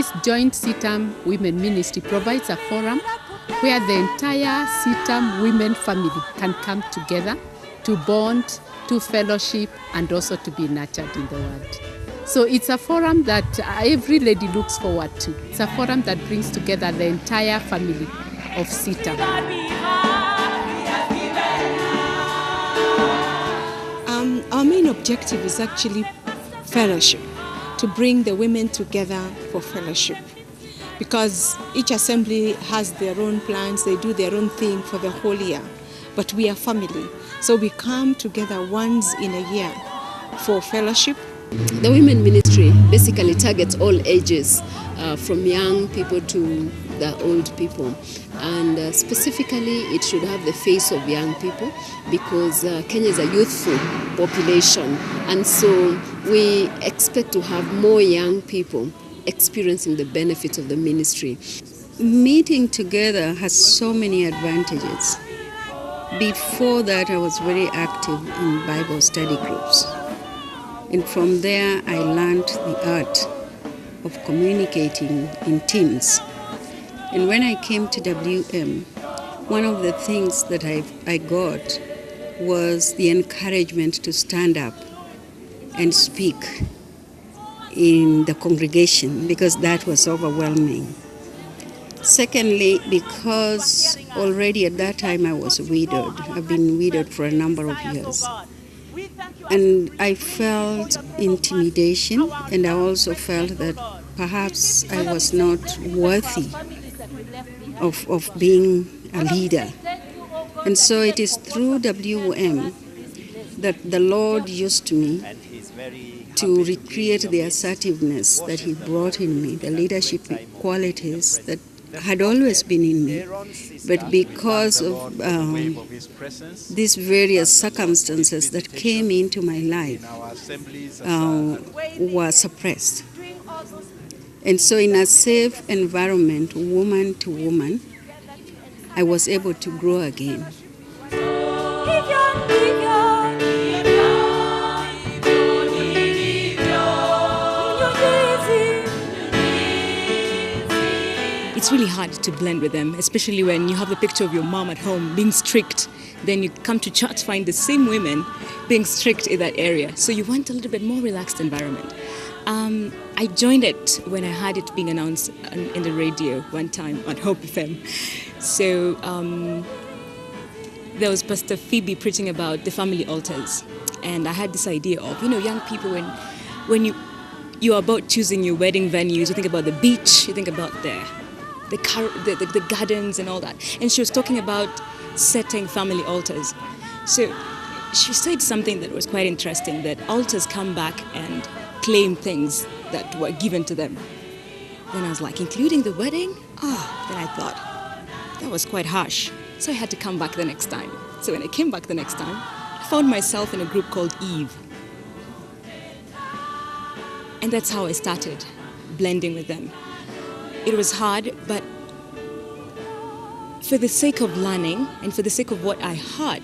This joint CITAM Women Ministry provides a forum where the entire CITAM women family can come together to bond, to fellowship, and also to be nurtured in the world. So it's a forum that every lady looks forward to. It's a forum that brings together the entire family of CITAM. Our main objective is actually fellowship, to bring the women together for fellowship. Because each assembly has their own plans, they do their own thing for the whole year. But we are family, so we come together once in a year for fellowship. The women ministry basically targets all ages, from young people to the old people, and specifically it should have the face of young people because Kenya is a youthful population, and so we expect to have more young people experiencing the benefits of the ministry. Meeting together has so many advantages. Before that, I was very active in Bible study groups. And from there, I learned the art of communicating in teams. And when I came to WM, one of the things that I got was the encouragement to stand up and speak in the congregation, because that was overwhelming. Secondly, because already at that time I was widowed. I've been widowed for a number of years. And I felt intimidation, and I also felt that perhaps I was not worthy of being a leader. And so it is through WM that the Lord used me to recreate the assertiveness that He brought in me, the leadership qualities that had always been in me, but because of these various circumstances that came into my life were suppressed. And so in a safe environment, woman to woman, I was able to grow again. It's really hard to blend with them, especially when you have the picture of your mom at home being strict. Then you come to church, find the same women being strict in that area. So you want a little bit more relaxed environment. I joined it when I heard it being announced in the radio one time on Hope FM. So there was Pastor Phoebe preaching about the family altars. And I had this idea of, young people, when you're about choosing your wedding venues, you think about the beach, you think about the gardens and all that. And she was talking about setting family altars. So she said something that was quite interesting, that altars come back and claim things that were given to them. Then I was like, including the wedding? Then I thought, that was quite harsh. So I had to come back the next time. So when I came back the next time, I found myself in a group called Eve. And that's how I started blending with them. It was hard, but for the sake of learning and for the sake of what I heard,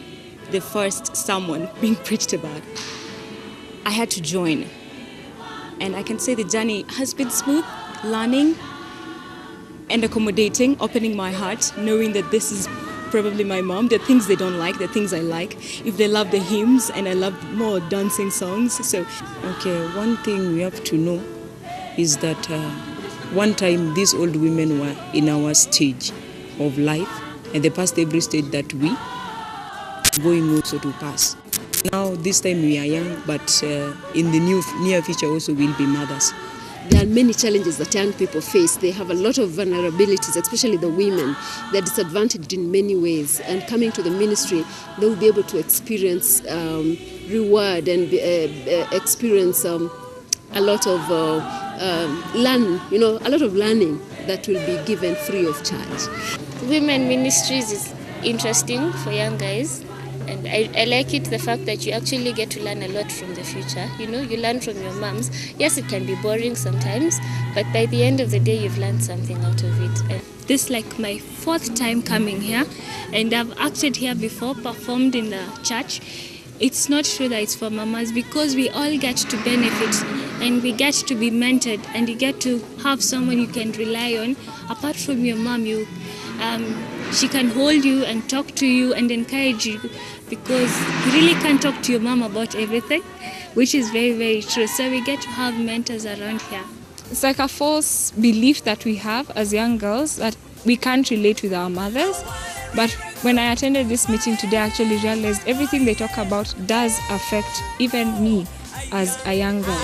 the first sermon being preached about, I had to join. And I can say the journey has been smooth, learning and accommodating, opening my heart, knowing that this is probably my mom. There are things they don't like, there are things I like. If they love the hymns, and I love more dancing songs. So, okay, one thing we have to know is that one time these old women were in our stage of life, and they passed every stage that we going also to pass. Now this time we are young, but in the near future also we'll be mothers. There are many challenges that young people face. They have a lot of vulnerabilities, especially the women. They're disadvantaged in many ways. And coming to the ministry, they will be able to experience reward and experience a lot of a lot of learning that will be given free of charge. Women ministries is interesting for young guys. And I like it, the fact that you actually get to learn a lot from the future. You learn from your moms. Yes, it can be boring sometimes, but by the end of the day, you've learned something out of it. And this is like my 4th time coming here, and I've acted here before, performed in the church. It's not true that it's for mamas, because we all get to benefit and we get to be mentored, and you get to have someone you can rely on. Apart from your mom, she can hold you and talk to you and encourage you, because you really can't talk to your mom about everything, which is very, very true. So we get to have mentors around here. It's like a false belief that we have as young girls that we can't relate with our mothers. But when I attended this meeting today, I actually realized everything they talk about does affect even me as a young girl.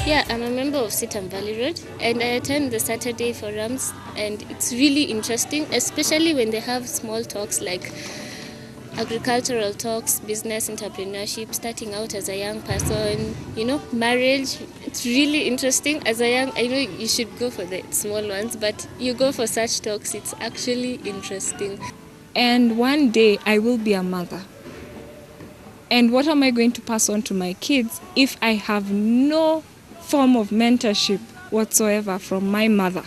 Yeah, I'm a member of CITAM Valley Road, and I attend the Saturday forums, and it's really interesting, especially when they have small talks like agricultural talks, business, entrepreneurship, starting out as a young person, marriage. It's really interesting. I know you should go for the small ones, but you go for such talks, it's actually interesting. And one day I will be a mother. And what am I going to pass on to my kids if I have no form of mentorship whatsoever from my mother?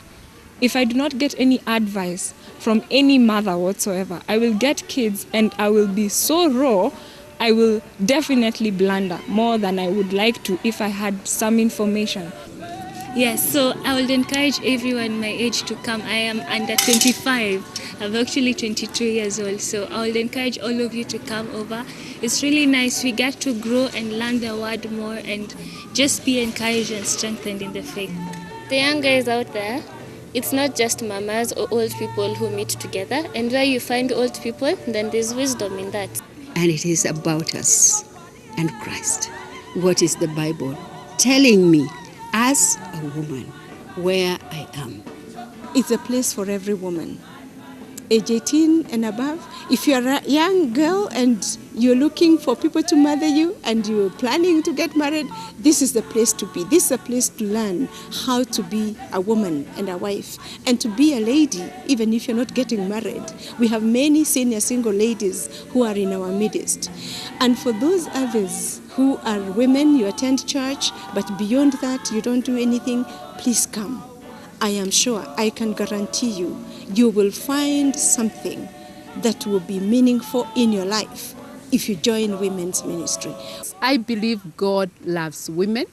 If I do not get any advice from any mother whatsoever, I will get kids and I will be so raw, I will definitely blunder more than I would like to if I had some information. Yes, so I would encourage everyone my age to come. I am under 25. I'm actually 22 years old, so I would encourage all of you to come over. It's really nice. We get to grow and learn the word more and just be encouraged and strengthened in the faith. The young guys out there, it's not just mamas or old people who meet together, and where you find old people, then there's wisdom in that. And it is about us and Christ. What is the Bible telling me as a woman where I am? It's a place for every woman, age 18 and above. If you're a young girl and you're looking for people to mother you and you're planning to get married, this is the place to be. This is a place to learn how to be a woman and a wife and to be a lady, even if you're not getting married. We have many senior single ladies who are in our midst. And for those others who are women, you attend church, but beyond that, you don't do anything, please come. I am sure, I can guarantee you, you will find something that will be meaningful in your life if you join women's ministry. I believe God loves women,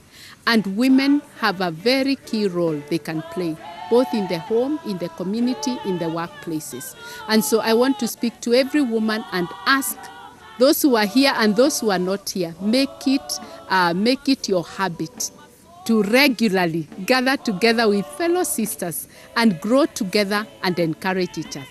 and women have a very key role they can play, both in the home, in the community, in the workplaces. And so I want to speak to every woman and ask those who are here and those who are not here, make it your habit to regularly gather together with fellow sisters and grow together and encourage each other.